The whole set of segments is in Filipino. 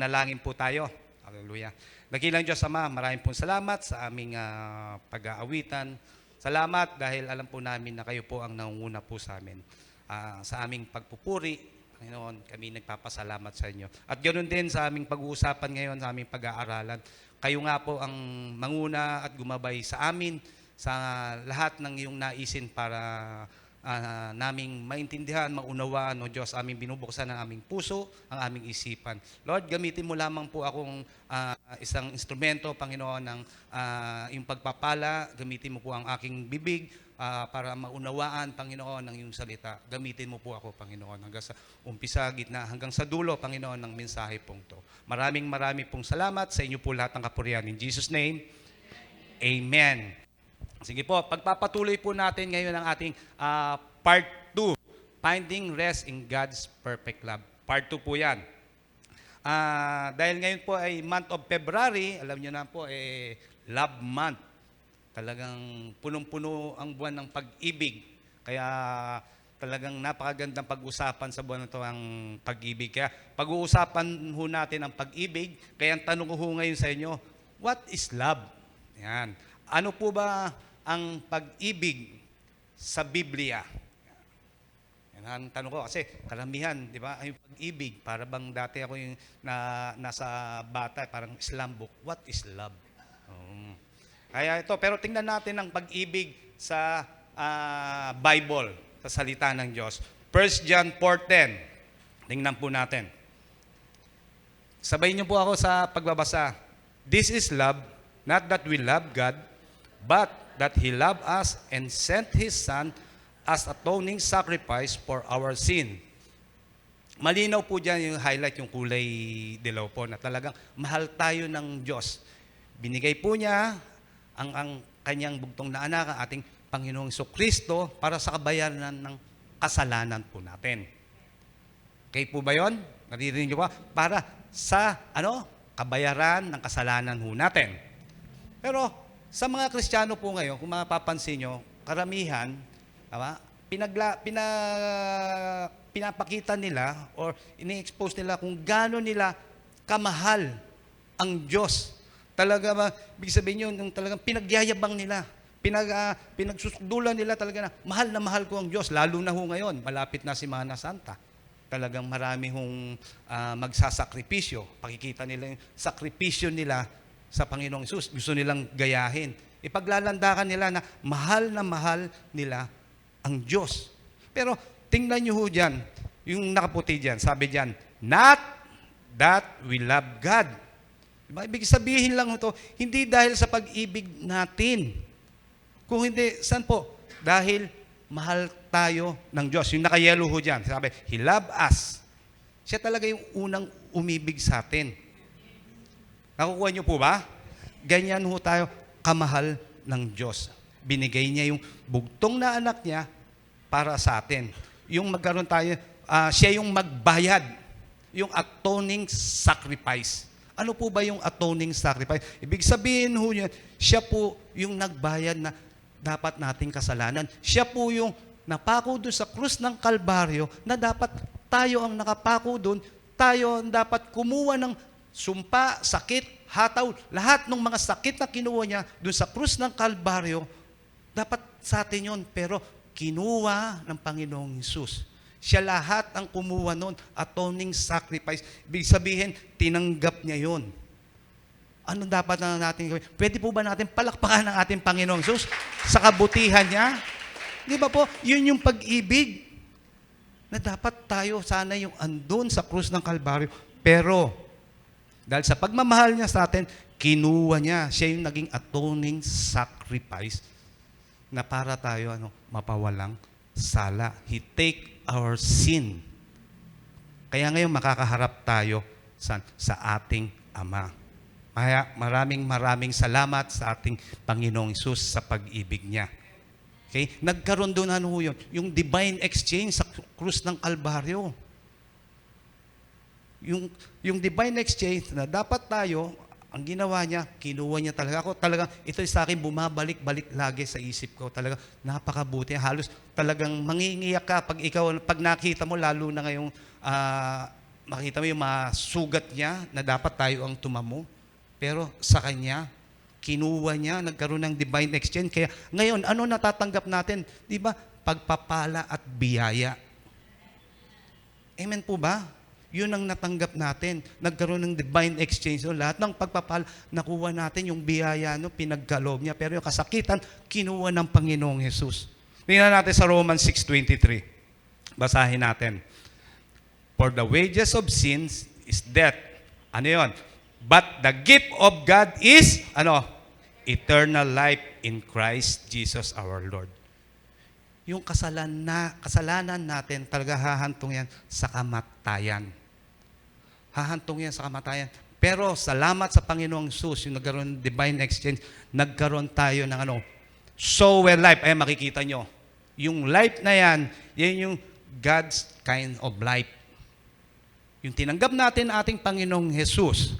Manalangin po tayo. Hallelujah. Dakilang Diyos Ama, maraming pong salamat sa aming pag-aawitan. Salamat dahil alam po namin na kayo po ang nangunguna po sa amin. Sa aming pagpupuri, Panginoon, kami nagpapasalamat sa inyo. At ganoon din sa aming pag-uusapan ngayon, sa aming pag-aaralan. Kayo nga po ang manguna at gumabay sa amin sa lahat ng iyong naisin para naming maintindihan, maunawaan, o Diyos, aming binubuksan ang aming puso, ang aming isipan. Lord, gamitin mo lamang po akong isang instrumento, Panginoon, ng iyong pagpapala. Gamitin mo po ang aking bibig para maunawaan, Panginoon, ang iyong salita. Gamitin mo po ako, Panginoon, hanggang sa umpisa, gitna, hanggang sa dulo, Panginoon, ng mensahe pong to. Maraming pong salamat sa inyo po lahat ng kapurihan. In Jesus' name, Amen. Sige po, pagpapatuloy po natin ngayon ang ating part 2, Finding Rest in God's Perfect Love. Part 2 po yan. Dahil ngayon po ay month of February, alam nyo na po, Love Month. Talagang punong-puno ang buwan ng pag-ibig. Kaya talagang napakagandang pag-usapan sa buwan na ito ang pag-ibig. Kaya pag-uusapan ho natin ang pag-ibig, kaya ang tanong ko ngayon sa inyo, what is love? Yan. Ano po ba ang pag-ibig sa Biblia? Yan ang tanong ko kasi karamihan, di ba, yung pag-ibig, para bang dati ako yung nasa bata, parang Islam book, what is love? Kaya ito, pero tingnan natin ang pag-ibig sa Bible, sa salita ng Diyos. 1 John 4:10. Tingnan po natin. Sabayin niyo po ako sa pagbabasa. This is love, not that we love God, but that He loved us and sent His Son as atoning sacrifice for our sin. Malinaw po dyan yung highlight, yung kulay dilaw po, na talagang mahal tayo ng Diyos. Binigay po niya ang kanyang bugtong na anak, ang ating Panginoong Jesucristo, para sa kabayaran ng kasalanan po natin. Okay po ba yun? Naririnig niyo ba? Para sa kabayaran ng kasalanan ho natin. Pero sa mga Kristiyano po ngayon, kung mapapansin nyo, karamihan, pinapakita nila or ini-expose nila kung gaano nila kamahal ang Diyos. Talaga ba, ibig sabihin yun, yung talagang pinagyayabang nila, pinagsusukdulan nila talaga na mahal ko ang Diyos, lalo na ho ngayon, malapit na si Semana Santa. Talagang marami hong magsasakripisyo. Pakikita nila yung sakripisyo nila sa Panginoong Hesus. Gusto nilang gayahin. Ipaglalandakan nila na mahal nila ang Diyos. Pero tingnan nyo ho dyan, yung nakaputi dyan, sabi dyan, not that we love God. Diba? Ibig sabihin lang ito, hindi dahil sa pag-ibig natin. Kung hindi, saan po? Dahil mahal tayo ng Diyos. Yung naka-yellow ho dyan, sabi, He loved us. Siya talaga yung unang umibig sa atin. Nakukuha niyo po ba? Ganyan ho tayo kamahal ng Diyos. Binigay niya yung bugtong na anak niya para sa atin. Yung magkaroon tayo, siya yung magbayad. Yung atoning sacrifice. Ano po ba yung atoning sacrifice? Ibig sabihin ho niya, siya po yung nagbayad na dapat nating kasalanan. Siya po yung napako doon sa krus ng Kalbaryo na dapat tayo ang nakapako doon. Tayo ang dapat kumuha ng sumpa, sakit, hataw, lahat ng mga sakit na kinuha niya doon sa krus ng Kalbaryo, dapat sa atin yun, pero kinuha ng Panginoong Hesus. Siya lahat ang kumuha noon, atoning sacrifice. Ibig sabihin, tinanggap niya yun. Ano dapat na natin gawin? Pwede po ba natin palakpakan ng ating Panginoong Hesus sa kabutihan niya? Di ba po? Yun yung pag-ibig na dapat tayo sana yung andun sa krus ng Kalbaryo. Pero, dahil sa pagmamahal niya sa atin, kinuha niya. Siya yung naging atoning sacrifice na para tayo mapawalang sala. He take our sin. Kaya ngayon makakaharap tayo sa ating Ama. Kaya maraming salamat sa ating Panginoong Hesus sa pag-ibig niya. Okay? Nagkaroon doon yun? Yung divine exchange sa krus ng Kalbaryo. Yung divine exchange na dapat tayo, ang ginawa niya, kinuha niya talaga. Ako talaga, ito sa akin bumabalik-balik lagi sa isip ko. Talaga, napakabuti. Halos talagang mangingiyak ka pag nakita mo, lalo na ngayong makita mo yung mga sugat niya na dapat tayo ang tumamo. Pero sa Kanya, kinuha niya, nagkaroon ng divine exchange. Kaya ngayon, ano natatanggap natin? Di ba? Pagpapala at biyaya. Amen po ba? Yun ang natanggap natin. Nagkaroon ng divine exchange. So, lahat ng pagpapala, nakuha natin yung biyaya, pinagkaloob niya. Pero yung kasakitan, kinuha ng Panginoong Jesus. Tingnan natin sa Romans 6:23. Basahin natin. For the wages of sins is death. Ano yun? But the gift of God is, eternal life in Christ Jesus our Lord. Yung kasalanan natin, talaga hahantong yan sa kamatayan. Hahantong yan sa kamatayan. Pero salamat sa Panginoong Jesus, yung nagkaroon ng divine exchange, nagkaroon tayo ng soul life. Ay, makikita nyo. Yung life na yan yung God's kind of life. Yung tinanggap natin ating Panginoong Jesus,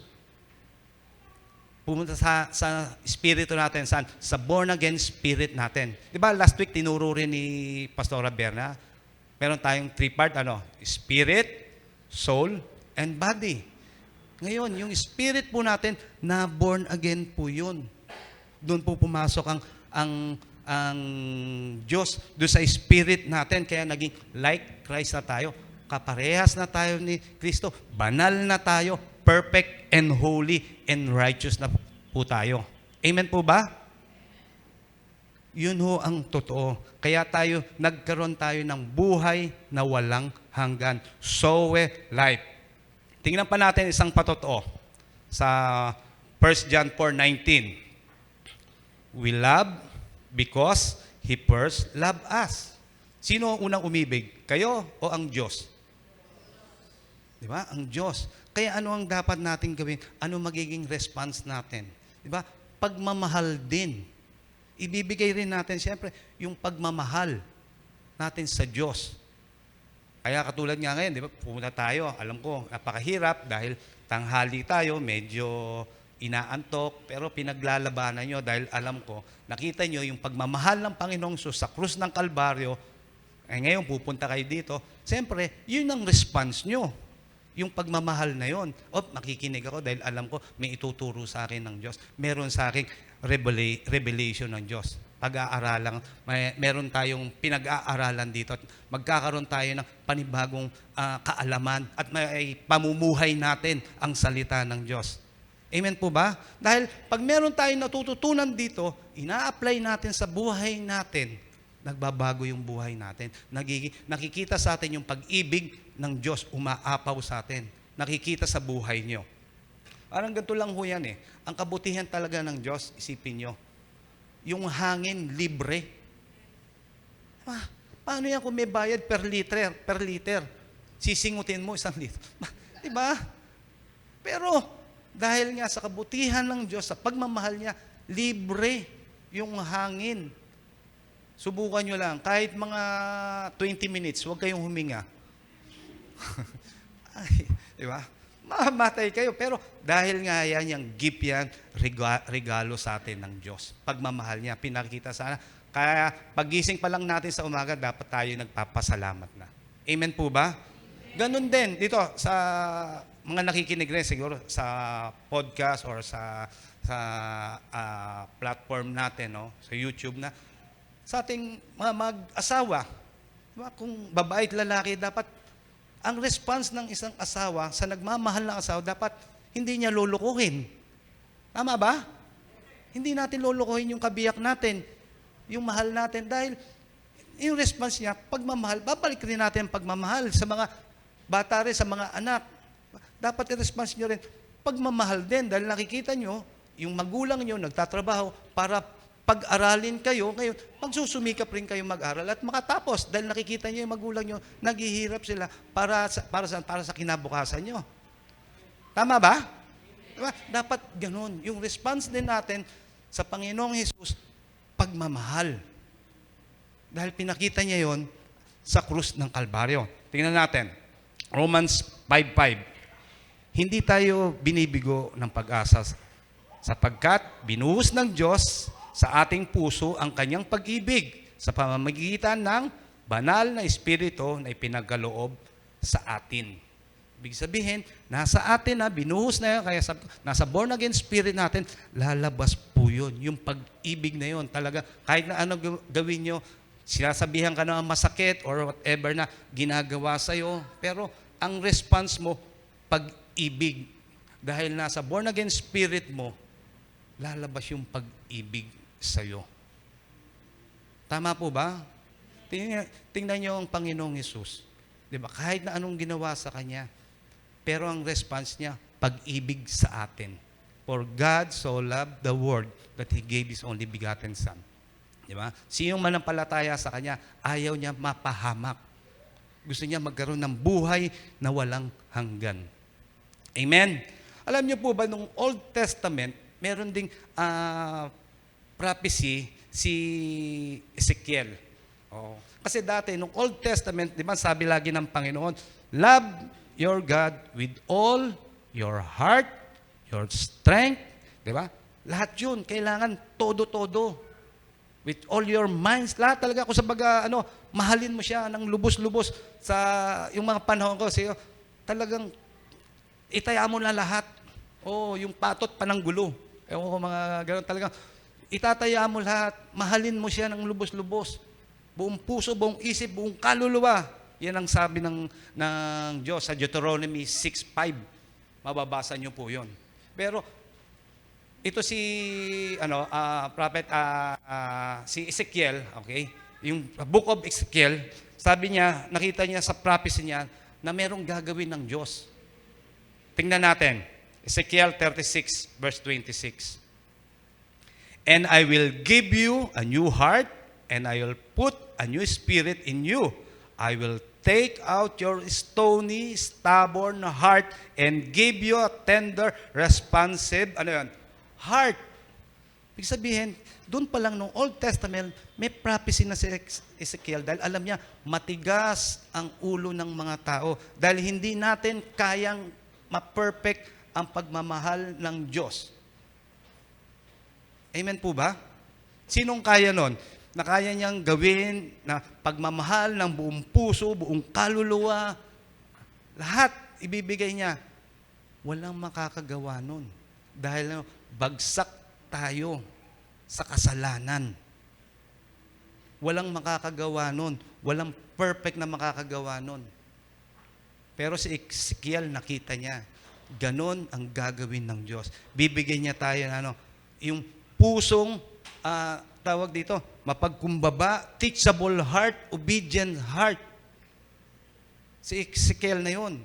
pumunta sa spirito natin, saan? Sa born-again spirit natin. Di ba, last week, tinuro rin ni Pastora Berna, meron tayong three-part, spirit, soul, and body. Ngayon, yung spirit po natin, na born again po yun. Doon po pumasok ang Diyos, doon sa spirit natin, kaya naging like Christ na tayo. Kaparehas na tayo ni Kristo. Banal na tayo. Perfect and holy and righteous na po tayo. Amen po ba? Yun ho ang totoo. Kaya nagkaroon tayo ng buhay na walang hanggan. Zoe life. Tingnan pa natin isang patotoo sa 1 John 4:19. We love because He first loved us. Sino ang unang umibig? Kayo o ang Diyos? Di ba? Ang Diyos. Kaya ano ang dapat natin gawin? Ano magiging response natin? Di ba? Pagmamahal din. Ibibigay rin natin, siyempre, yung pagmamahal natin sa Diyos. Kaya katulad nga ngayon, di ba? Pumunta tayo. Alam ko, napakahirap dahil tanghali tayo, medyo inaantok, pero pinaglalabanan nyo dahil alam ko, nakita nyo yung pagmamahal ng Panginoong Sus sa krus ng Kalbaryo. Ngayon, pupunta kayo dito. Siyempre, yun ang response nyo. Yung pagmamahal na yon. Makikinig ako dahil alam ko may ituturo sa akin ng Diyos. Meron sa akin revelation ng Diyos. Pag-aaralan, meron tayong pinag-aaralan dito at magkakaroon tayo ng panibagong kaalaman at may pamumuhay natin ang salita ng Diyos. Amen po ba? Dahil pag meron tayong natututunan dito, ina-apply natin sa buhay natin, nagbabago yung buhay natin. Nakikita sa atin yung pag-ibig ng Diyos umaapaw sa atin. Nakikita sa buhay nyo. Parang ganito lang ho yan eh. Ang kabutihan talaga ng Diyos, isipin nyo, yung hangin libre. Paano yan kung may bayad per liter? Sisingutin mo 1 liter. Diba? Pero dahil nga sa kabutihan ng Diyos, sa pagmamahal niya, libre yung hangin. Subukan nyo lang, kahit mga 20 minutes, huwag kayong huminga. Di ba? Mamatay kayo. Pero dahil nga yan, yung gift yan, regalo sa atin ng Diyos. Pagmamahal niya, pinakita sana. Kaya pagising pa lang natin sa umaga, dapat tayo nagpapasalamat na. Amen po ba? Ganun din, dito, sa mga nakikinig rin siguro sa podcast or sa platform natin, sa YouTube na, sa ating mga mag-asawa, diba? Kung babae at lalaki, dapat ang response ng isang asawa sa nagmamahal ng asawa, dapat hindi niya lulukuhin. Tama ba? Hindi natin lulukuhin yung kabiyak natin, yung mahal natin, dahil yung response niya, pagmamahal, babalik rin natin ang pagmamahal sa mga bata rin, sa mga anak. Dapat i-response nyo rin, pagmamahal din, dahil nakikita nyo, yung magulang nyo nagtatrabaho para pag-aralin kayo, ngayon, magsusumikap rin kayo mag-aral at makatapos dahil nakikita niyo yung magulang niyo, naghihirap sila para sa kinabukasan niyo. Tama ba? Diba? Dapat ganun. Yung response din natin sa Panginoong Jesus, pagmamahal. Dahil pinakita niya yon sa krus ng Kalbaryo. Tingnan natin, Romans 5:5. Hindi tayo binibigo ng pag-asa sapagkat binuhos ng Diyos sa ating puso ang kanyang pag-ibig sa pamamagitan ng banal na Espiritu na ipinagkaloob sa atin. Ibig sabihin, nasa atin na, binuhos na yun, kaya nasa born again spirit natin, lalabas po yun. Yung pag-ibig na yun, talaga, kahit na ano gawin nyo, sinasabihan ka na masakit or whatever na ginagawa sa'yo, pero ang response mo, pag-ibig. Dahil nasa born again spirit mo, lalabas yung pag-ibig sa'yo. Tama po ba? Tingnan nyo ang Panginoong Hesus. Diba? Kahit na anong ginawa sa Kanya, pero ang response niya, pag-ibig sa atin. For God so loved the world that He gave His only begotten Son. Diba? Sinong manampalataya sa Kanya, ayaw niya mapahamak. Gusto niya magkaroon ng buhay na walang hanggan. Amen? Alam niyo po ba, nung Old Testament, meron ding prophecy si Ezekiel. Oh. Kasi dati, nung Old Testament, di ba, sabi lagi ng Panginoon, love your God with all your heart, your strength, di ba? Lahat yun, kailangan todo-todo. With all your minds, lahat talaga. Kung sabaga, mahalin mo siya ng lubos-lubos sa yung mga panahon ko. Siya, talagang itaya mo na lahat. Yung patot pananggulo. Ewan ko mga gano'n talagang. Itataya mo lahat. Mahalin mo siya ng lubos-lubos. Buong puso, buong isip, buong kaluluwa. Yan ang sabi ng Diyos sa Deuteronomy 6:5. Mababasa niyo po yon. Pero ito si prophet si Ezekiel, okay? Yung book of Ezekiel, sabi niya, nakita niya sa prophecy niya na merong gagawin ng Diyos. Tingnan natin. Ezekiel 36 verse 26. And I will give you a new heart, and I will put a new spirit in you. I will take out your stony, stubborn heart and give you a tender, responsive, heart. Ibig sabihin, doon pa lang nung Old Testament, may prophecy na si Ezekiel dahil alam niya, matigas ang ulo ng mga tao dahil hindi natin kayang ma-perfect ang pagmamahal ng Diyos. Amen po ba? Sinong kaya nun? Na kaya niyang gawin na pagmamahal ng buong puso, buong kaluluwa, lahat ibibigay niya. Walang makakagawa nun. Dahil bagsak tayo sa kasalanan. Walang makakagawa nun. Walang perfect na makakagawa nun. Pero si Ezekiel, nakita niya, ganon ang gagawin ng Diyos. Bibigyan niya tayo ng yung pusong, tawag dito, mapagkumbaba, teachable heart, obedient heart. Si Ezekiel na yun.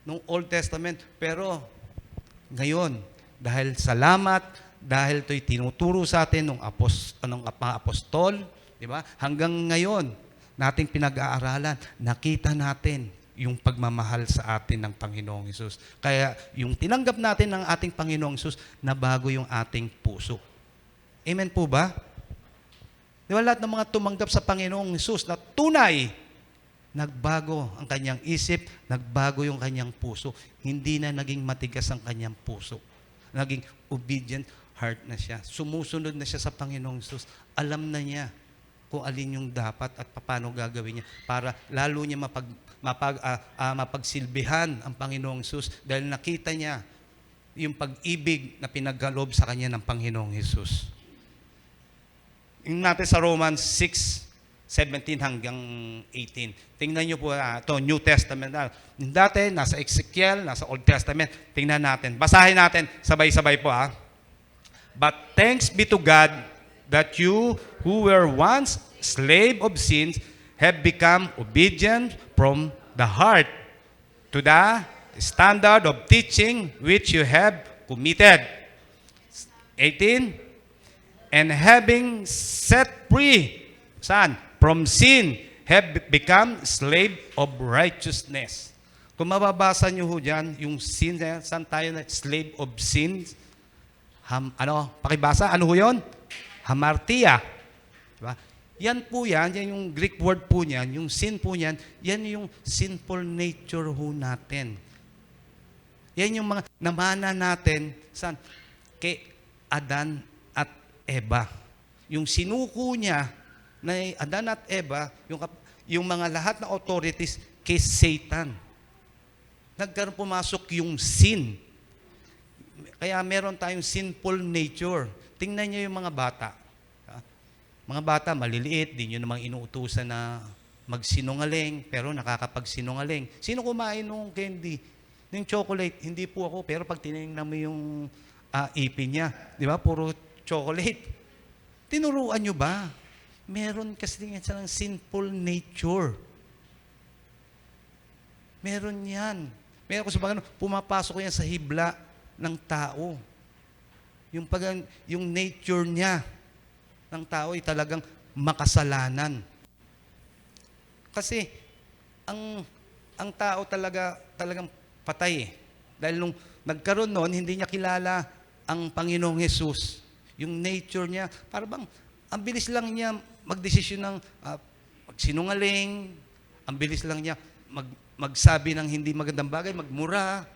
Nung Old Testament. Pero, ngayon, dahil salamat, dahil ito'y tinuturo sa atin ng mga apostol, di ba? Hanggang ngayon, nating pinag-aaralan, nakita natin yung pagmamahal sa atin ng Panginoong Hesus. Kaya yung tinanggap natin ng ating Panginoong Hesus, nabago yung ating puso. Amen po ba? Di ba lahat ng mga tumanggap sa Panginoong Hesus na tunay, nagbago ang kanyang isip, nagbago yung kanyang puso. Hindi na naging matigas ang kanyang puso. Naging obedient heart na siya. Sumusunod na siya sa Panginoong Hesus. Alam na niya kung alin yung dapat at paano gagawin niya para lalo niya mapagsilbihan ang Panginoong Hesus dahil nakita niya yung pag-ibig na pinagkaloob sa kanya ng Panginoong Hesus. Yung natin sa Romans 6:17 hanggang 18. Tingnan niyo po ito, New Testament. Dati, nasa Ezekiel, nasa Old Testament. Tingnan natin. Basahin natin, sabay-sabay po But thanks be to God that you who were once slave of sins have become obedient from the heart to the standard of teaching which you have committed. 18. And having set free, saan? From sin, have become slave of righteousness. Kung mababasa nyo ho dyan, yung sin, saan tayo na slave of sin? Pakibasa, ano ho yun? Hamartia. Diba? Yan po yan yung Greek word po niyan, yung sin po niyan, yan yung sinful nature ho natin. Yan yung mga namana natin, saan? Kay Adan at Eva. Yung sinuko niya, na Adan at Eva, yung mga lahat na authorities kay Satan. nagkaroon pumasok yung sin. Kaya meron tayong sinful nature. Tingnan niyo yung mga bata. Mga bata, maliliit, di nyo namang inuutusan na magsinungaling, pero nakakapagsinungaling. Sino kumain ng candy? Ng chocolate? Hindi po ako, pero pag tinignan mo yung ipin niya, di ba, puro chocolate. Tinuruan nyo ba? Meron kasi silang sinful nature. Meron yan. Meron ko sa bagay, pumapasok yan sa hibla ng tao. Yung nature niya ng tao ay talagang makasalanan. Kasi ang tao talagang patay eh. Dahil nung nagkaroon noon, hindi niya kilala ang Panginoong Hesus. Yung nature niya, para bang ang bilis lang niya magdesisyon ng magsinungaling, ang bilis lang niya magsabi ng hindi magandang bagay, magmura.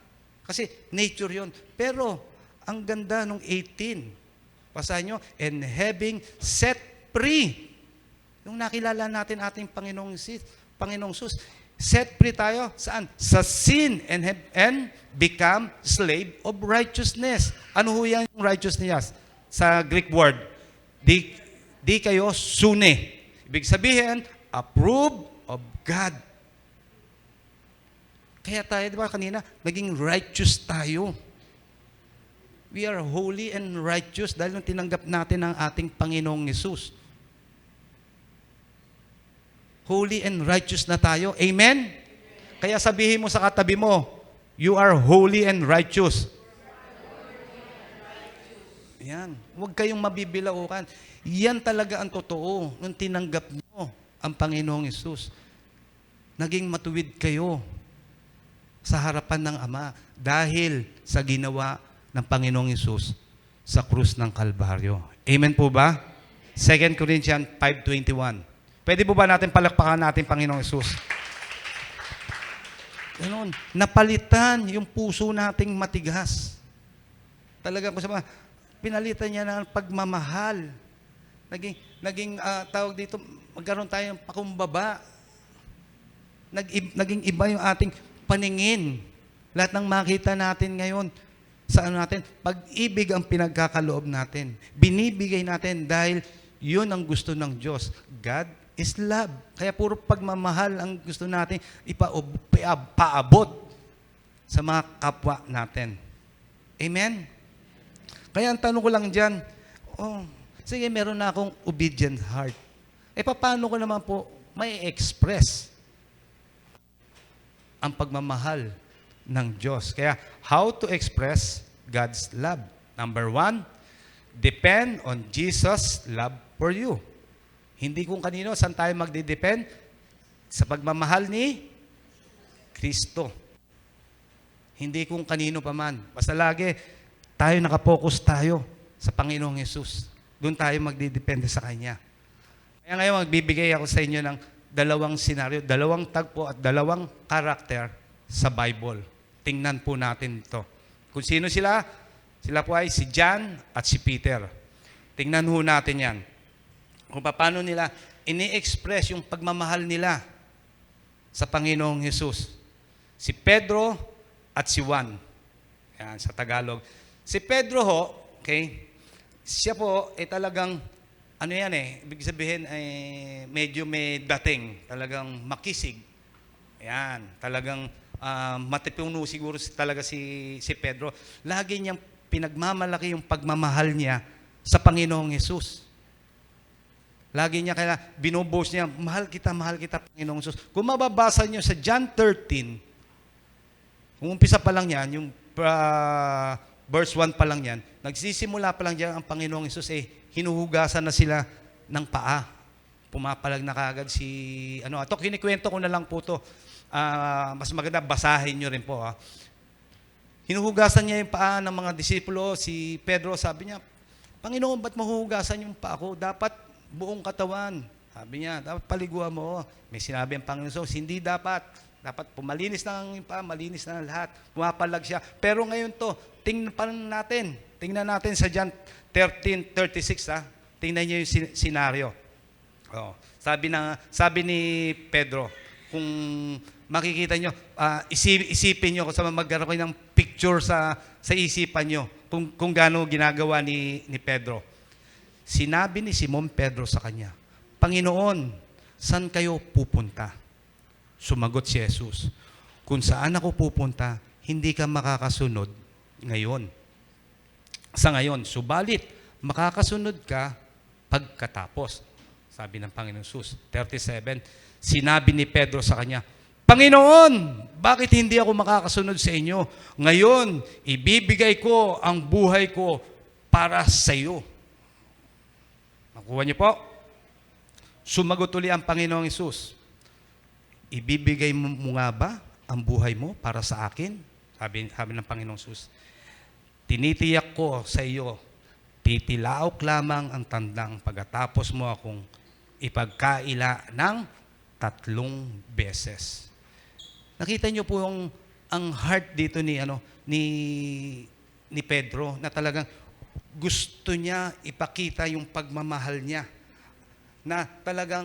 Kasi nature yon. Pero ang ganda nung 18. Basahin nyo, and having set free. Yung nakilala natin ating Panginoong Sus, set free tayo, saan? Sa sin and become slave of righteousness. Ano ho yan yung righteousness? Sa Greek word, di kayo sune. Ibig sabihin, approved of God. Kaya tayo, di ba kanina, naging righteous tayo. We are holy and righteous dahil nung tinanggap natin ang ating Panginoong Hesus. Holy and righteous na tayo. Amen? Kaya sabihin mo sa katabi mo, you are holy and righteous. Yan. Huwag kayong mabibilaukan. Yan talaga ang totoo nung tinanggap nyo ang Panginoong Hesus. Naging matuwid kayo sa harapan ng Ama dahil sa ginawa ng Panginoong Hesus sa krus ng Kalbaryo. Amen po ba? 2 Corinthians 5:21. Pwede po ba natin palakpakan natin Panginoong Hesus? Ganun. Napalitan yung puso nating matigas. Talaga ko sa pinalitan niya ng pagmamahal. Naging tawag dito, magkaroon tayo ng pakumbaba. Naging iba yung ating paningin. Lahat ng makita natin ngayon, sa natin, pag-ibig ang pinagkakaloob natin. Binibigay natin dahil yun ang gusto ng Diyos. God is love. Kaya puro pagmamahal ang gusto natin ipaabot sa mga kapwa natin. Amen? Kaya ang tanong ko lang dyan, sige, meron na akong obedient heart. Paano ko naman po may express ang pagmamahal ng Diyos? Kaya, how to express God's love? Number 1, depend on Jesus' love for you. Hindi kung kanino, saan tayo magdidepend? Sa pagmamahal ni Kristo. Hindi kung kanino pa man. Basta lagi, tayo nakapokus tayo sa Panginoong Hesus. Doon tayo magdidepende sa Kanya. Kaya ngayon, magbibigay ako sa inyo ng dalawang senaryo, dalawang tagpo at dalawang karakter sa Bible. Tingnan po natin ito. Kung sino sila? Sila po ay si John at si Peter. Tingnan po natin yan. Kung paano nila ini-express yung pagmamahal nila sa Panginoong Hesus. Si Pedro at si Juan. Yan, sa Tagalog. Si Pedro ho, okay, siya po ay talagang, ibig sabihin ay medyo may dating, talagang makisig. Yan, talagang matipuno siguro talaga si Pedro. Lagi niyang pinagmamalaki yung pagmamahal niya sa Panginoong Hesus. Lagi niya kaya binuboast niya, mahal kita, Panginoong Hesus. Kung mababasa niyo sa John 13, kung umpisa pa lang yan, yung verse 1 pa lang yan, nagsisimula pa lang dyan ang Panginoong Hesus, hinuhugasan na sila ng paa. Pumapalag na kagad ito, kinikwento ko na lang po to. Mas maganda, basahin nyo rin po. Hinuhugasan niya yung paa ng mga disipulo. Si Pedro, sabi niya, Panginoon, ba't mahuhugasan yung paa ko? Dapat buong katawan. Sabi niya, dapat paliguan mo. May sinabi ang Panginoon, hindi dapat. Dapat pumalinis na ang paa, malinis na lahat. Pumapalag siya. Pero ngayon to, tingnan natin sa John 13:36. Tingnan niyo yung senaryo. Sabi ni Pedro, kung makikita nyo, isipin nyo, kung magkaroon kayo ng picture sa isipan nyo, kung gaano ginagawa ni Pedro. Sinabi ni Simon Pedro sa kanya, Panginoon, saan kayo pupunta? Sumagot si Jesus, kung saan ako pupunta, hindi ka makakasunod ngayon. Sa ngayon, subalit, makakasunod ka pagkatapos. Sabi ng Panginoon Jesus. 37, sinabi ni Pedro sa kanya, Panginoon, bakit hindi ako makakasunod sa inyo? Ngayon, ibibigay ko ang buhay ko para sa iyo. Nakuha niyo po? Sumagot uli ang Panginoong Jesus, ibibigay mo nga ba ang buhay mo para sa akin? Sabi ng Panginoong Jesus, tinitiyak ko sa iyo, titilaok lamang ang tandang pagkatapos mo akong ipagkaila ng 3 beses. Nakita niyo po ang heart dito ni Pedro na talagang gusto niya ipakita yung pagmamahal niya. Na talagang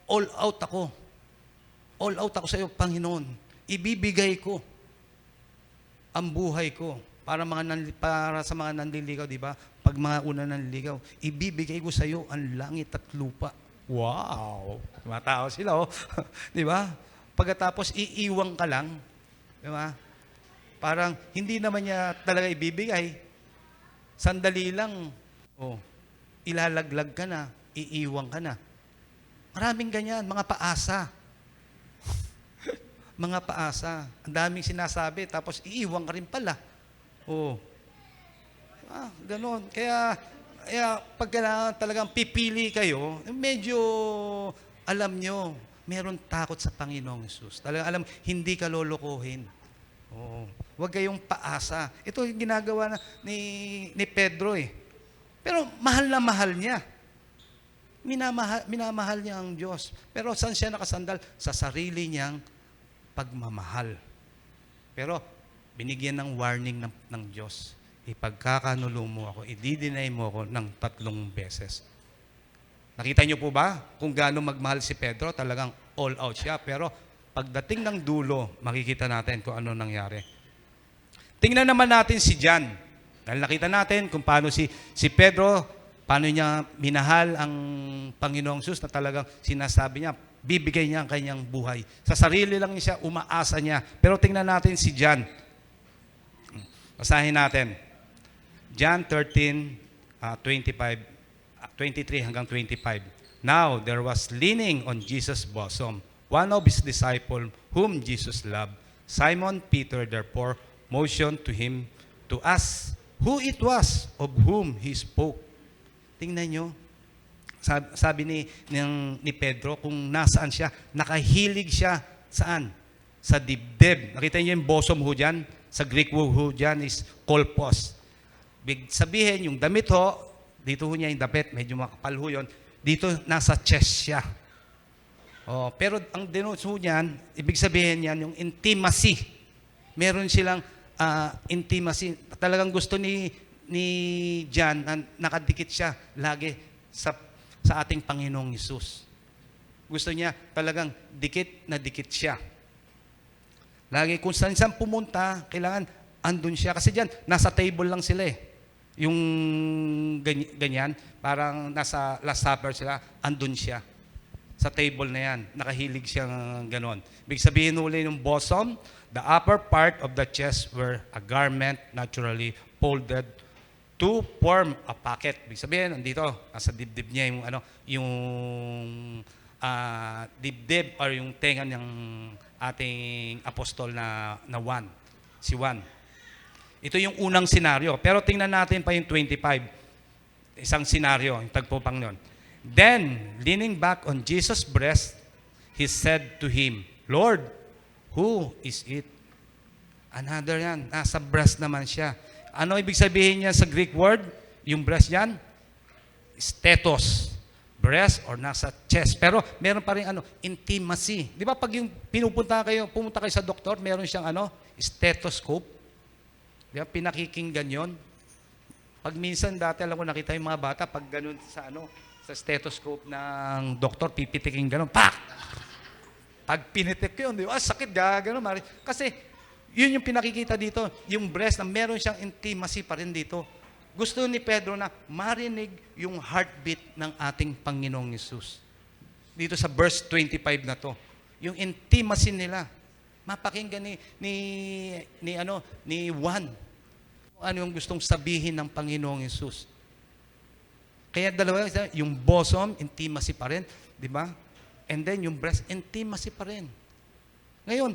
all out ako. All out ako sa iyo, Panginoon. Ibibigay ko ang buhay ko para sa mga nanliligaw, di ba? Pag mga una nanliligaw, ibibigay ko sa iyo ang langit at lupa. Wow! Mga tao sila, oh. Di ba? Pagkatapos, iiwang ka lang. Di ba? Parang hindi naman niya talaga ibibigay. Sandali lang, oh, ilalaglag ka na, iiwang ka na. Maraming ganyan, mga paasa. Mga paasa. Ang daming sinasabi, tapos iiwang ka rin pala. Oh. Ganon. Kaya pag talagang pipili kayo, medyo alam nyo, meron takot sa Panginoong Jesus. Talagang alam, hindi ka lolokohin. Oo. Huwag kayong paasa. Ito yung ginagawa ni Pedro eh. Pero mahal na mahal niya. Minamahal niya ang Diyos. Pero saan siya nakasandal? Sa sarili niyang pagmamahal. Pero binigyan ng warning ng Diyos. Ipagkakanulo mo ako, i-deny mo ako ng 3 beses. Nakita niyo po ba kung gaano magmahal si Pedro? Talagang all out siya. Pero pagdating ng dulo, makikita natin kung ano nangyari. Tingnan naman natin si John. Dahil nakita natin kung paano si Pedro, paano niya minahal ang Panginoong Jesus na talagang sinasabi niya, bibigay niya ang kanyang buhay. Sa sarili lang siya, umaasa niya. Pero tingnan natin si John. Basahin natin. John 13, 23 hanggang 25. Now, there was leaning on Jesus' bosom one of his disciples whom Jesus loved. Simon Peter therefore motioned to him to ask who it was of whom he spoke. Tingnan nyo. Sabi ni Pedro kung nasaan siya, nakahilig siya saan? Sa dibdib. Nakita niyo yung bosom ho dyan? Sa Greek ho dyan is kolpos. Big sabihin, yung damit ho, dito ho niya yung damit, medyo makapal ho yun. Dito, nasa chest siya. Oh, pero ang denotes ho niyan, ibig sabihin yan, yung intimacy. Meron silang intimacy. Talagang gusto ni John na nakadikit siya lagi sa ating Panginoong Hesus. Gusto niya talagang dikit na dikit siya. Lagi kung saan pumunta, kailangan andun siya. Kasi diyan, nasa table lang sila eh. Yung ganyan, parang nasa Last Supper sila, andun siya. Sa table na yan, nakahilig siyang ganon. Ibig sabihin uli ng bosom, the upper part of the chest were a garment naturally folded to form a pocket. Ibig sabihin, andito, nasa dibdib niya yung dibdib or yung tenga ng ating apostol na Juan, si Juan. Ito yung unang senaryo. Pero tingnan natin pa yung 25. Isang senaryo, yung tagpupang nun. Then, leaning back on Jesus' breast, he said to him, Lord, who is it? Another yan. Nasa breast naman siya. Ano ibig sabihin niya sa Greek word? Yung breast yan? Stetos. Breast or nasa chest. Pero meron pa rin intimacy. Di ba pag yung pumunta kayo sa doktor, meron siyang stethoscope. Di ba pinakikinggan yon? Pag minsan dati, alam ko nakita yung mga bata, pag ganun sa stethoscope ng doktor, pipitiking ganun, pak! Pag pinitik yun, di ba? Sakit, gagano. Kasi, yun yung pinakikita dito, yung breast na meron siyang intimacy pa rin dito. Gusto ni Pedro na marinig yung heartbeat ng ating Panginoong Hesus. Dito sa verse 25 na to. Yung intimacy nila. Mapakinggan ni Juan. Ano yung gustong sabihin ng Panginoong Hesus. Kaya dalawa, yung bosom, intimacy pa rin. Di ba? And then yung breast, intimacy pa rin. Ngayon,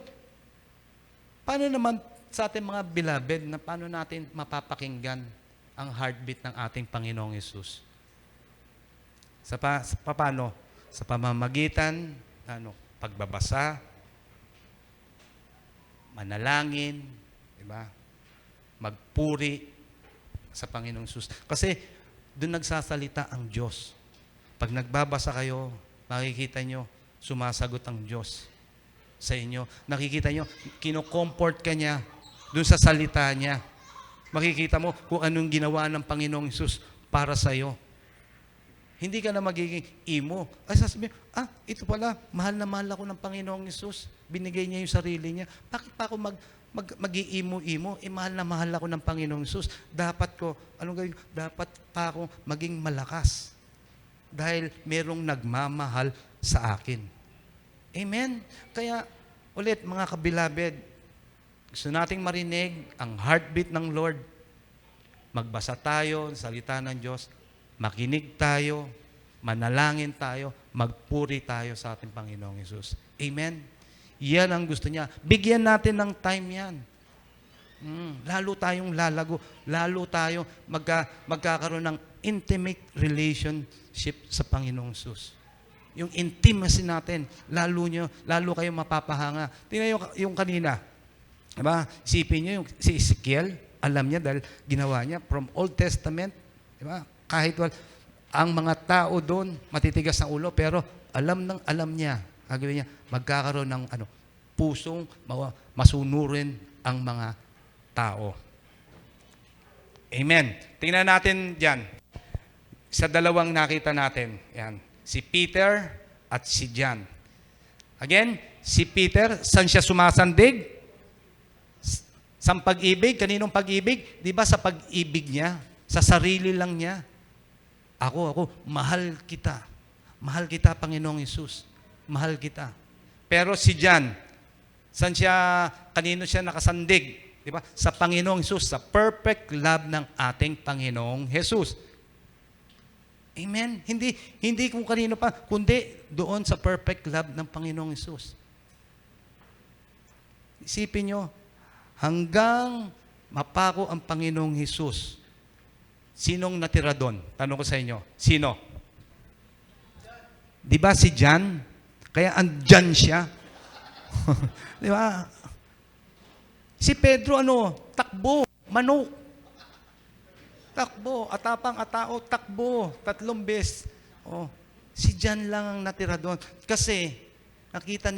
paano naman sa ating mga beloved na paano natin mapapakinggan ang heartbeat ng ating Panginoong Hesus? Paano? Sa pamamagitan, pagbabasa, manalangin, di ba? Magpuri sa Panginoong Hesus. Kasi doon nagsasalita ang Diyos. Pag nagbabasa kayo, makikita nyo, sumasagot ang Diyos sa inyo. Nakikita nyo, kino-comfort ka niya doon sa salita niya. Makikita mo kung anong ginawa ng Panginoong Hesus para sa iyo. Hindi ka na magiging imo. Ay, sasabihin, ito pala, mahal na mahal ako ng Panginoong Hesus. Binigay niya yung sarili niya. Bakit pa ako mag-iimo-imo? Mahal na mahal ako ng Panginoong Hesus. Dapat ko, anong gawin? Dapat pa ako maging malakas. Dahil merong nagmamahal sa akin. Amen? Kaya, ulit mga kabilabed, gusto nating marinig ang heartbeat ng Lord. Magbasa tayo, salita ng Diyos, makinig tayo, manalangin tayo, magpuri tayo sa ating Panginoong Hesus. Amen? Yan ang gusto niya. Bigyan natin ng time yan. Lalo tayong lalago, lalo tayo magkakaroon ng intimate relationship sa Panginoong Hesus. Yung intimacy natin, lalo kayo mapapahanga. Tingnan yung kanina. Diba? Isipin nyo yung si Ezekiel, alam niya dahil ginawa niya from Old Testament, diba? Kahit ang mga tao doon matitigas ang ulo, pero alam niya, gagawin niya, magkakaroon ng pusong masunurin ang mga tao. Amen. Tingnan natin diyan. Sa dalawang nakita natin, yan, si Peter at si John. Again, si Peter, saan siya sumasandig? Sa pag-ibig, kaninong pag-ibig? Di ba sa pag-ibig niya? Sa sarili lang niya. Ako, mahal kita. Mahal kita, Panginoong Hesus. Mahal kita. Pero si John, kanino siya nakasandig? Di ba? Sa Panginoong Hesus, sa perfect love ng ating Panginoong Hesus. Amen? Hindi kung kanino pa, kundi doon sa perfect love ng Panginoong Hesus. Isipin nyo, hanggang mapako ang Panginoong Hesus, sinong natira doon? Tanong ko sa inyo, sino? Di ba si John? Kaya andyan siya. Di ba? Si Pedro, takbo, manok. Takbo, atapang-atao, takbo, 3 beses. Si John lang ang natira doon. Kasi, nakita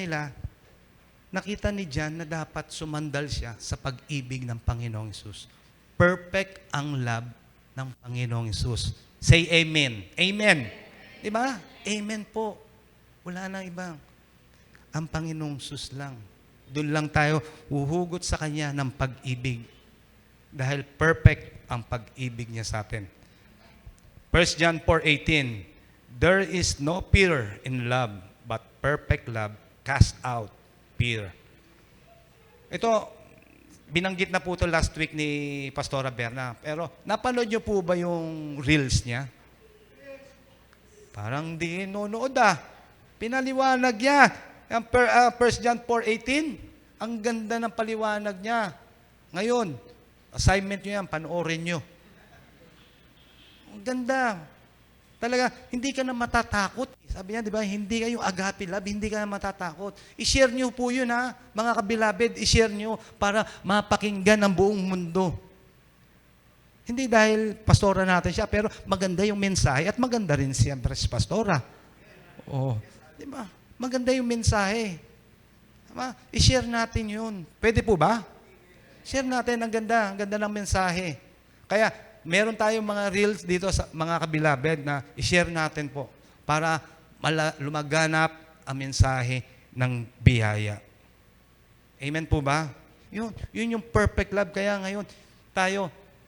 ni John na dapat sumandal siya sa pag-ibig ng Panginoong Hesus. Perfect ang love ng Panginoong Hesus. Say amen. Amen. Di ba? Amen po. Wala nang iba. Ang Panginoong Hesus lang. Doon lang tayo uhugot sa Kanya ng pag-ibig. Dahil perfect ang pag-ibig niya sa atin. 1 John 4:18, there is no fear in love, but perfect love casts out fear. Ito, binanggit na po ito last week ni Pastora Berna. Pero napanood niyo po ba yung reels niya? Parang di nonood Pinaliwanag niya. 1 John 4:18, ang ganda ng paliwanag niya. Ngayon, assignment niyo yan, panoorin niyo. Ang ganda. Talaga, hindi ka na matatakot. Sabi niya, di ba, hindi kayo agape love, hindi ka na matatakot. I-share niyo po yun, mga kabilabed, i-share niyo para mapakinggan ng buong mundo. Hindi dahil pastora natin siya, pero maganda yung mensahe at maganda rin siyempre si pastora. Di ba? Maganda yung mensahe. Diba? I-share natin yun. Pwede po ba? Share natin, ang ganda ng mensahe. Kaya, meron tayong mga reels dito sa mga kabilabed na i-share natin po para lumaganap ang mensahe ng biyaya. Amen po ba? Yun yung perfect love. Kaya ngayon,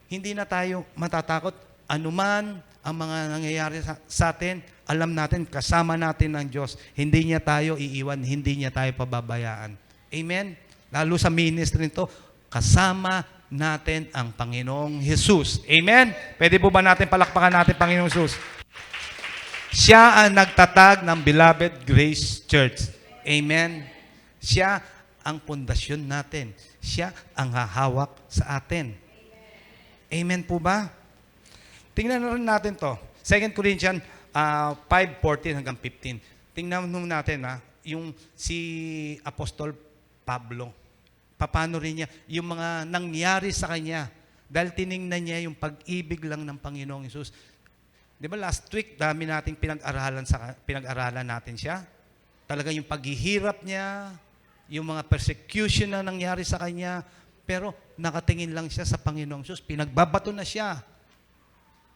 hindi na tayo matatakot. Anuman ang mga nangyayari sa atin, alam natin, kasama natin ng Diyos. Hindi niya tayo iiwan, hindi niya tayo pababayaan. Amen? Lalo sa ministry nito, kasama natin ang Panginoong Jesus. Amen? Pwede po ba natin palakpakan natin Panginoong Jesus? Siya ang nagtatag ng Beloved Grace Church. Amen? Siya ang pundasyon natin. Siya ang hahawak sa atin. Amen po ba? Tingnan na rin natin to. 2 Corinthians 5:14 hanggang 15. Tingnan natin yung si Apostol Pablo. Paano rin niya, yung mga nangyari sa kanya. Dahil tiningnan niya yung pag-ibig lang ng Panginoong Hesus. Di ba last week, dami nating pinag-aralan natin siya. Talaga yung paghihirap niya, yung mga persecution na nangyari sa kanya, pero nakatingin lang siya sa Panginoong Hesus. Pinagbabato na siya.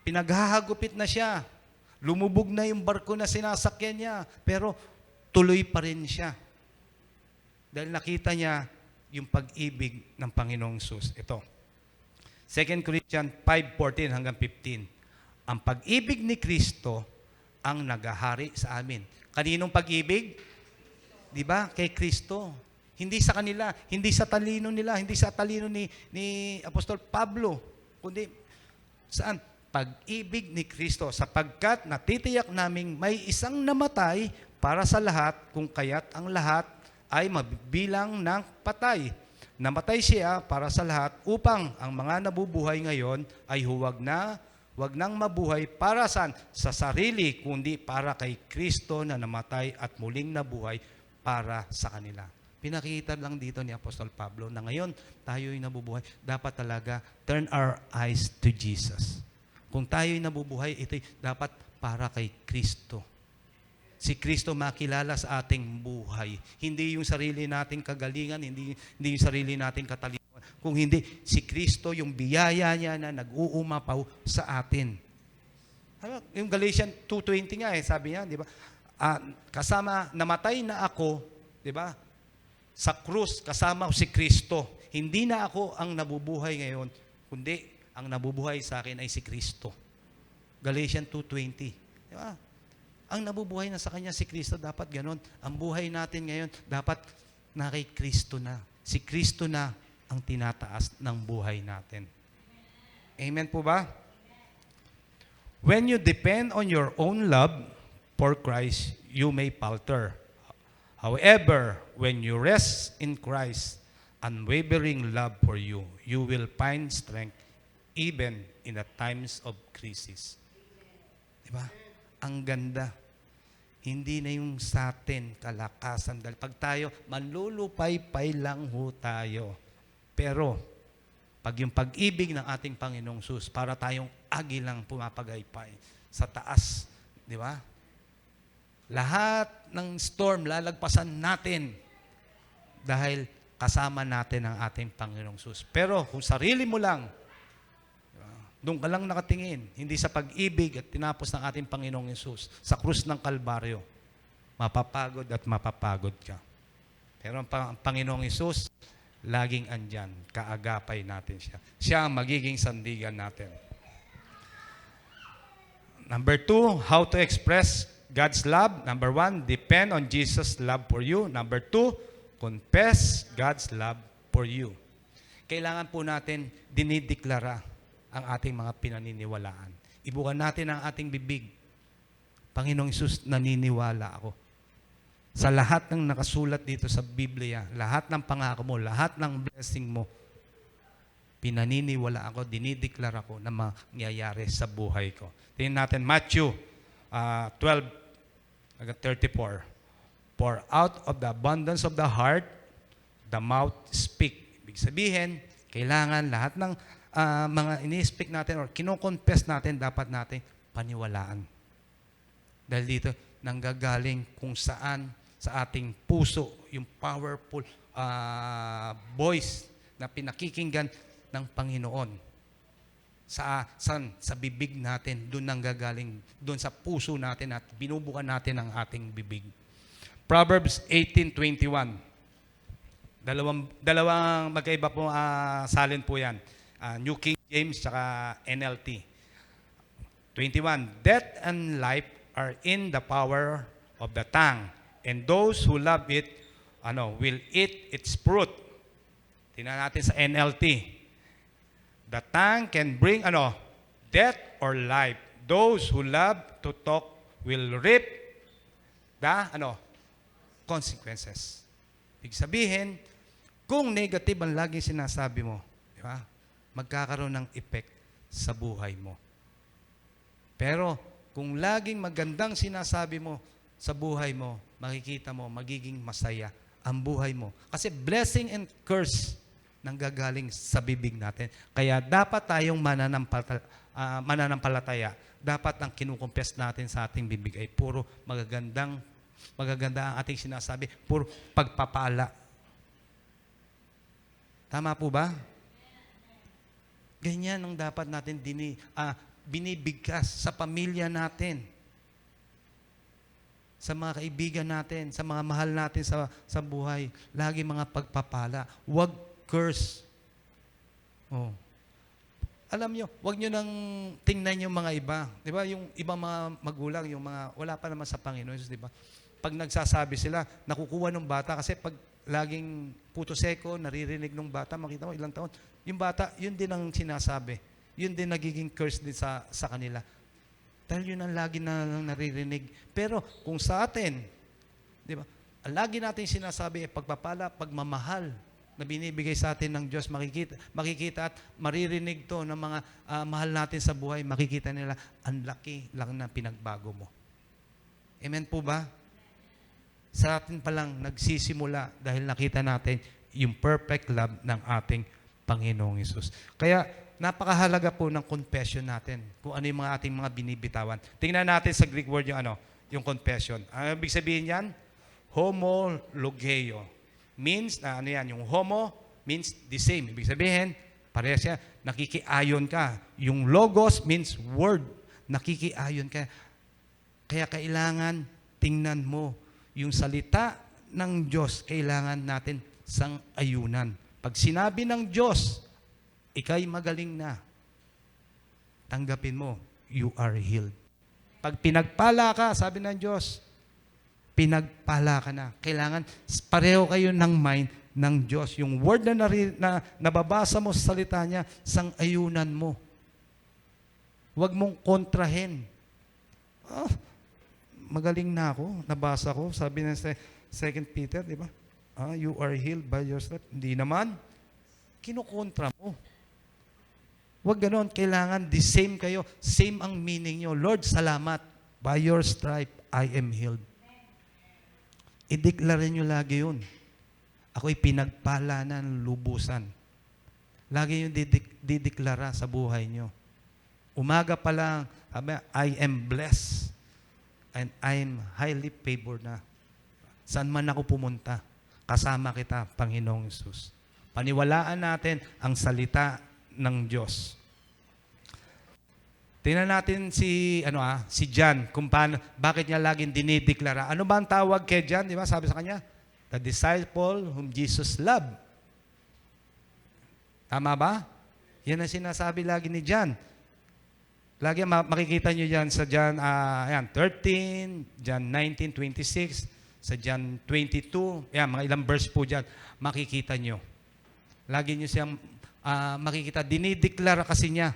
Pinaghahagupit na siya. Lumubog na yung barko na sinasakyan niya, pero tuloy pa rin siya. Dahil nakita niya yung pag-ibig ng Panginoong Hesus. Ito. 2 Corinthians 5:14 hanggang 15. Ang pag-ibig ni Kristo ang naghahari sa amin. Kaninong pag-ibig? Di ba? Kay Kristo. Hindi sa kanila, hindi sa talino nila, hindi sa talino ni Apostol Pablo, kundi saan? Pag-ibig ni Kristo, sapagkat natitiyak naming may isang namatay para sa lahat, kung kaya't ang lahat ay mabibilang ng patay. Namatay siya para sa lahat upang ang mga nabubuhay ngayon ay wag nang mabuhay para sa sarili, kundi para kay Kristo na namatay at muling nabuhay para sa kanila. Pinakita lang dito ni Apostol Pablo na ngayon tayo'y nabubuhay. Dapat talaga turn our eyes to Jesus. Kung tayo'y nabubuhay, ito'y dapat para kay Kristo. Si Kristo makilala sa ating buhay. Hindi yung sarili nating kagalingan, hindi yung sarili nating katalinuhan. Kung hindi, si Kristo, yung biyaya niya na nag-uumapaw sa atin. Yung Galatians 2:20 nga sabi niya, di ba? Kasama, namatay na ako, di ba? Sa krus, kasama ko si Kristo. Hindi na ako ang nabubuhay ngayon, kundi ang nabubuhay sa akin ay si Kristo. Galatians 2:20. Di ba? Ang nabubuhay na sa Kanya si Kristo, dapat ganun. Ang buhay natin ngayon, dapat na kay Kristo na. Si Kristo na ang tinataas ng buhay natin. Amen po ba? When you depend on your own love for Christ, you may falter. However, when you rest in Christ's unwavering love for you, you will find strength even in the times of crisis. Diba? Ang ganda. Hindi na yung sa atin kalakasan. Dahil pag tayo, manlulupay-pay lang ho tayo. Pero, pag yung pag-ibig ng ating Panginoong Sus, para tayong agilang pumapagaypay sa taas. Di ba? Lahat ng storm, lalagpasan natin dahil kasama natin ang ating Panginoong Sus. Pero, kung sarili mo lang, doon ka lang nakatingin, hindi sa pag-ibig at tinapos ng ating Panginoong Hesus sa krus ng Kalbaryo, mapapagod at mapapagod ka. Pero ang Panginoong Hesus, laging andyan, kaagapay natin siya. Siya ang magiging sandigan natin. Number 2, how to express God's love. Number 1, depend on Jesus' love for you. Number 2, confess God's love for you. Kailangan po natin dinideklara ang ating mga pinaniniwalaan. Ibukan natin ang ating bibig. Panginoong Hesus, naniniwala ako. Sa lahat ng nakasulat dito sa Biblia, lahat ng pangako mo, lahat ng blessing mo, pinaniniwala ako, dinideklara ko na mangyayari sa buhay ko. Tingnan natin, Matthew 12:34. For out of the abundance of the heart, the mouth speak. Ibig sabihin, kailangan lahat ng mga ini-speak natin or kino-confess natin, dapat natin paniwalaan. Dahil dito, nanggagaling kung saan sa ating puso, yung powerful voice na pinakikinggan ng Panginoon. Sa bibig natin, doon nanggagaling, doon sa puso natin at binubukan natin ang ating bibig. Proverbs 18:21. Dalawang magkaiba po salin po yan. New King James tsaka NLT. 21. Death and life are in the power of the tongue, and those who love it will eat its fruit. Tingnan natin sa NLT. The tongue can bring death or life. Those who love to talk will reap the consequences. Ibig sabihin, kung negative ang laging sinasabi mo, di ba? Magkakaroon ng effect sa buhay mo. Pero kung laging magandang sinasabi mo sa buhay mo, makikita mo, magiging masaya ang buhay mo. Kasi blessing and curse nanggagaling sa bibig natin. Kaya dapat tayong mananampalataya. Dapat ang kinukumpes natin sa ating bibig ay puro magaganda ang ating sinasabi, puro pagpapala. Tama po ba? Ganyan ang dapat natin binibigkas sa pamilya natin, sa mga kaibigan natin, sa mga mahal natin sa buhay. Lagi mga pagpapala. Huwag curse. Oh. Alam nyo, huwag nyo nang tingnan yung mga iba. Di ba? Yung ibang mga magulang, yung mga wala pa naman sa Panginoon, di ba? Pag nagsasabi sila, nakukuha ng bata kasi pag laging puto seko, naririnig ng bata, makita mo ilang taon, yung bata, yun din ang sinasabi. Yun din nagiging curse din sa kanila. Dahil yun ang lagi na naririnig. Pero kung sa atin, di ba? Ang lagi natin sinasabi ay pagpapala, pagmamahal na binibigay sa atin ng Diyos, makikita at maririnig to ng mga mahal natin sa buhay, makikita nila, ang laki lang na pinagbago mo. Amen po ba? Sa atin pa lang nagsisimula dahil nakita natin yung perfect love ng ating Panginoong Hesus. Kaya napakahalaga po ng confession natin kung ano yung mga ating mga binibitawan. Tingnan natin sa Greek word yung confession. Ang ibig sabihin yan, homologeo. Means, yung homo means the same. Ibig sabihin, parehas siya, nakikiayon ka. Yung logos means word. Nakikiayon ka. Kaya kailangan tingnan mo yung salita ng Diyos, kailangan natin sang-ayunan. Pag sinabi ng Diyos, ika'y magaling na, tanggapin mo, you are healed. Pag pinagpala ka, sabi ng Diyos, pinagpala ka na. Kailangan pareho kayo ng mind ng Diyos. Yung word na nababasa mo sa salita niya, sang-ayunan mo. Huwag mong kontrahin. Magaling na ako, nabasa ko, sabi ng 2 Peter, di ba? You are healed by your stripe. Hindi naman. Kinukontra mo. Huwag ganon. Kailangan the same kayo. Same ang meaning nyo. Lord, salamat. By your stripe, I am healed. I-declare nyo lagi yun. Ako'y pinagpala na ng lubusan. Lagi yung dideklara sa buhay nyo. Umaga pa lang, I am blessed. And I am highly favored na. Saan man ako pumunta, kasama kita, Panginoong Hesus. Paniwalaan natin ang salita ng Diyos. Tingnan natin si John, kung paano, bakit niya laging dinideklara. Ano ba ang tawag kay John? Di ba? Sabi sa kanya, the disciple whom Jesus loved. Tama ba? Yan ang sinasabi lagi ni John. Lagi makikita nyo dyan sa John 13, John 19:26, sa John 22, mga ilang verse po dyan, makikita nyo. Lagi nyo siyang makikita, dinideklara kasi niya.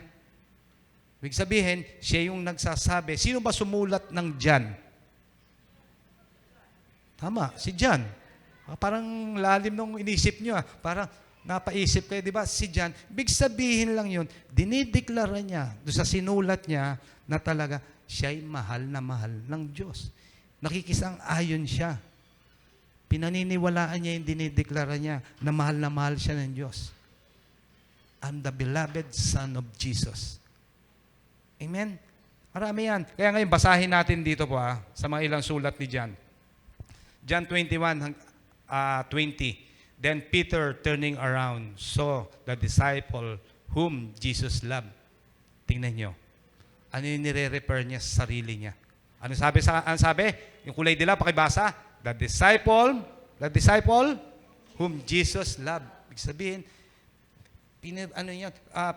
Ibig sabihin, siya yung nagsasabi. Sino ba sumulat ng John? Tama, si John. Parang lalim nung inisip nyo. Parang napaisip kayo, di ba? Si John. Ibig sabihin lang yun, dinideklara niya, doon sa sinulat niya, na talaga siya'y mahal na mahal ng Diyos. Nakikisang-ayon siya. Pinaniniwalaan niya yung dinideklara niya na mahal siya ng Diyos. I'm the beloved Son of Jesus. Amen? Marami yan. Kaya ngayon, basahin natin dito po sa mga ilang sulat ni John. John 21, 20. Then Peter, turning around, saw the disciple whom Jesus loved. Tingnan nyo. Ano yung nire-refer niya sa sarili niya? Ano sabi? Yung kulay dilaw, pakibasa. The disciple whom Jesus loved. Ibig sabihin,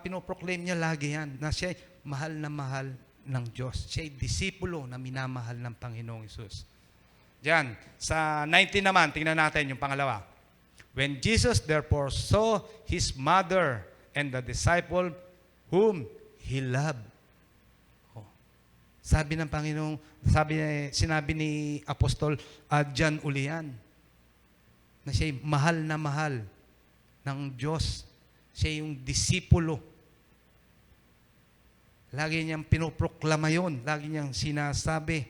pinoproclaim niya lagi yan, na siya mahal na mahal ng Diyos. Siya ay disipulo na minamahal ng Panginoong Hesus. Diyan, sa 19 naman, tingnan natin yung pangalawa. When Jesus therefore saw his mother and the disciple whom he loved. Oh. Sabi ng Panginoong, sinabi ni Apostol John uli yan, na siya'y mahal na mahal ng Diyos. Siya yung disipulo. Lagi niyang pinoproklama yun. Lagi niyang sinasabi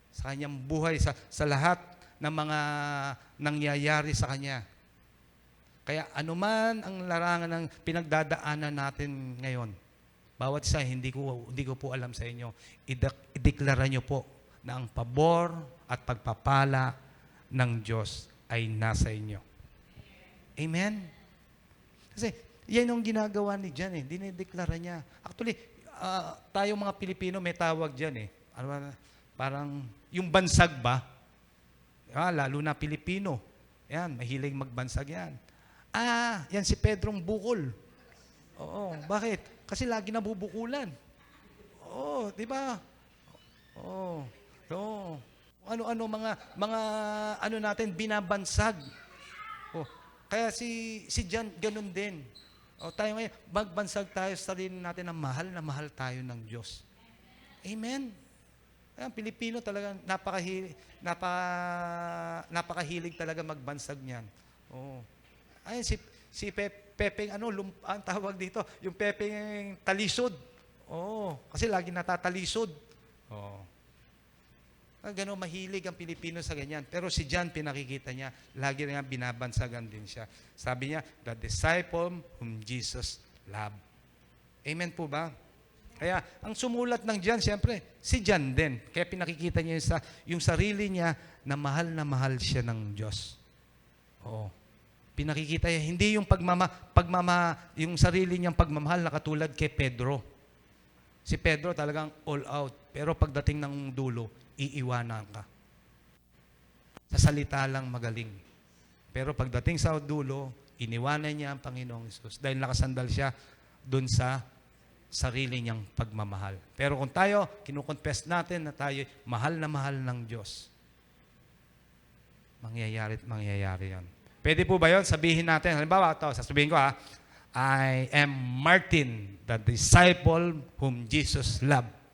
sa kanyang buhay, sa lahat ng mga nangyayari sa kanya. Kaya anuman ang larangan ng pinagdadaanan natin ngayon, bawat isa, hindi ko po alam sa inyo, ideklara nyo po na ang pabor at pagpapala ng Diyos ay nasa inyo. Amen? Kasi yan yung ginagawa ni John eh. Dinideklara niya. Actually, tayo mga Pilipino may tawag dyan eh. Parang yung bansag ba? Lalo na Pilipino. Yan, mahilig magbansag yan. Yan si Pedrong Bukol. Oo, bakit? Kasi lagi nabubukulan. Oo, di ba? Oo. So, ano mga ano natin binabansag. Oh, kaya si John ganun din. Tayo ngayon, magbansag tayo sa sarili natin na mahal tayo ng Diyos. Amen. Ang Pilipino talaga napakahilig talaga magbansag niyan. Oh. Ayun si Pepeng ang tawag dito, yung Pepeng talisod. Kasi lagi natatalisod. Gano'n mahilig ang Pilipino sa ganyan. Pero si John, pinakikita niya, lagi na binabansagan din siya. Sabi niya, the disciple whom Jesus loved. Amen po ba? Kaya, ang sumulat ng John, siyempre, si John din. Kaya pinakikita niya yung sarili niya na mahal siya ng Diyos. Oo. Pinakikita niya, hindi yung yung sarili niyang pagmamahal na katulad kay Pedro. Si Pedro talagang all out. Pero pagdating ng dulo, iiwanan ka. Sa salita lang magaling. Pero pagdating sa dulo, iniwanan niya ang Panginoong Hesus dahil nakasandal siya dun sa sarili niyang pagmamahal. Pero kung tayo, kinukonfess natin na tayo mahal na mahal ng Diyos, mangyayari yan. Pwede po ba yun? Sabihin natin. Halimbawa, sasabihin ko I am Martin, the disciple whom Jesus loved.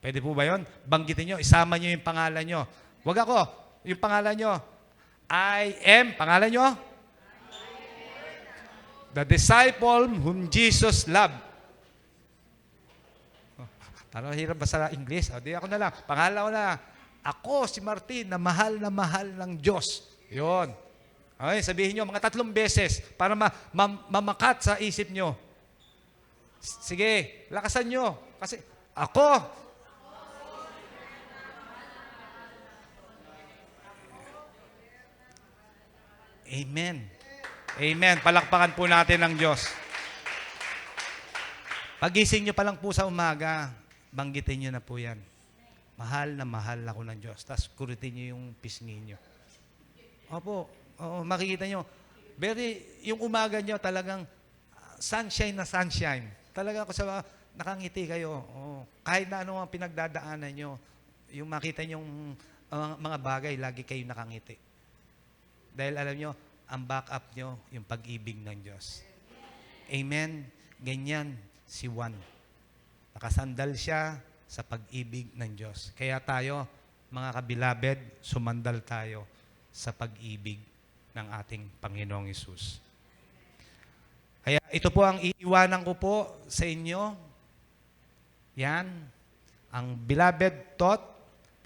Pwede po ba yun? Banggitin nyo, isama nyo yung pangalan nyo. Huwag ako, yung pangalan nyo. I am, pangalan nyo? The disciple whom Jesus loved. Parang hirap ba sa English? Di ako na lang. Pangalan ko na. Ako, si Martin, na mahal ng Diyos. Yun. Okay, sabihin nyo, mga 3 beses para mamakat sa isip nyo. Sige, lakasan nyo. Kasi, ako. Amen. Amen. Palakpakan po natin ang Diyos. Pagising nyo pa lang po sa umaga, banggitin nyo na po yan. Mahal na mahal ako ng Diyos. Tapos kuritin nyo yung pisngi nyo. Opo. Makikita nyo. Yung umaga nyo talagang sunshine na sunshine. Talaga ako sa nakangiti kayo. Kahit na ano ang pinagdadaanan nyo, yung makita nyo mga bagay, lagi kayo nakangiti. Dahil alam nyo, ang backup nyo, yung pag-ibig ng Diyos. Amen? Ganyan si Juan. Nakasandal siya sa pag-ibig ng Diyos. Kaya tayo, mga kabilabed, sumandal tayo sa pag-ibig ng ating Panginoong Hesus. Kaya ito po ang iiwanan ko po sa inyo. Yan. Ang beloved thought.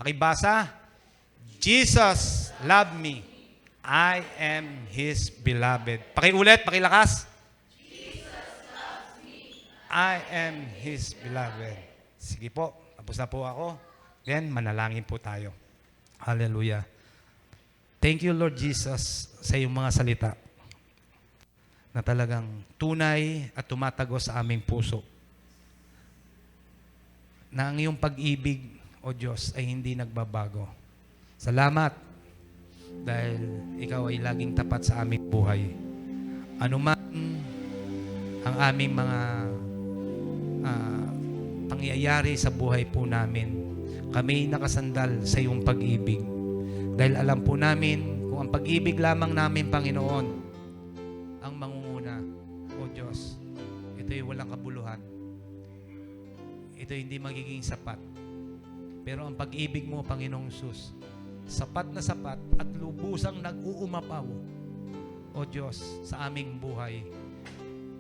Pakibasa. Jesus loved me. I am His beloved. Pakiulit, pakilakas. Jesus loves me. I am His beloved. Sige po, tapos na po ako. Then, manalangin po tayo. Hallelujah. Thank you, Lord Jesus, sa iyong mga salita na talagang tunay at tumatago sa aming puso. na ang iyong pag-ibig, O Diyos, ay hindi nagbabago. Salamat dahil ikaw ay laging tapat sa aming buhay. Ano man ang aming mga pangyayari sa buhay po namin, kami nakasandal sa iyong pag-ibig. Dahil alam po namin kung ang pag-ibig lamang namin, Panginoon, ang mangunguna, O Diyos, ito'y walang kabuluhan. Ito'y hindi magiging sapat. Pero ang pag-ibig mo, Panginoong Sus, sapat na sapat at lubusang nag-uumapaw, O Diyos, sa aming buhay.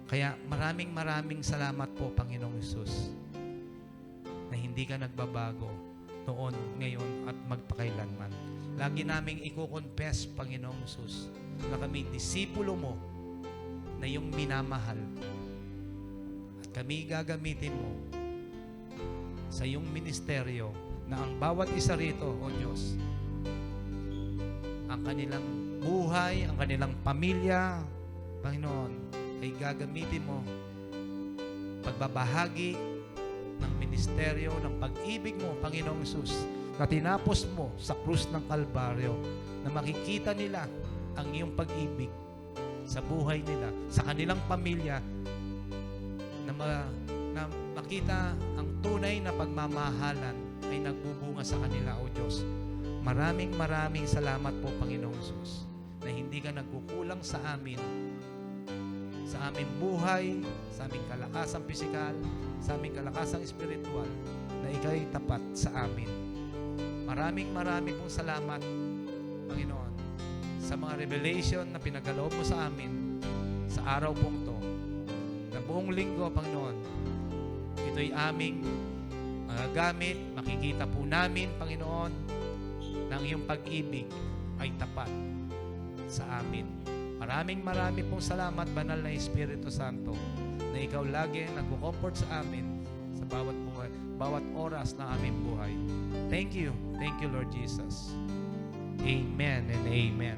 Kaya maraming salamat po, Panginoong Sus, na hindi ka nagbabago noon, ngayon, at magpakailanman. Lagi naming i-confess, Panginoong Sus, na kami disipulo mo na iyong minamahal. At kami gagamitin mo sa iyong ministeryo na ang bawat isa rito, O Diyos, ang kanilang buhay, ang kanilang pamilya, Panginoon, ay gagamitin mo pagbabahagi ng ministeryo, ng pag-ibig mo, Panginoong Sus, na tinapos mo sa krus ng Kalbaryo, na makikita nila ang iyong pag-ibig sa buhay nila, sa kanilang pamilya, na makita ang tunay na pagmamahalan ay nagbubunga sa kanila, O Diyos. Maraming salamat po, Panginoong Sus, na hindi ka nagkukulang sa aming buhay, sa aming kalakasang pisikal, sa aming kalakasang espiritual, na ikaw'y tapat sa amin. Maraming pong salamat, Panginoon, sa mga revelation na pinagkaloob mo sa amin sa araw pong to, na buong linggo, Panginoon, ito'y aming magagamit, makikita po namin, Panginoon, na ang iyong pag-ibig ay tapat sa amin. Maraming pong salamat, Banal na Espiritu Santo, na ikaw lagi nagko-comfort sa amin sa bawat buhay, bawat oras na aming buhay. Thank you, Lord Jesus. Amen and amen.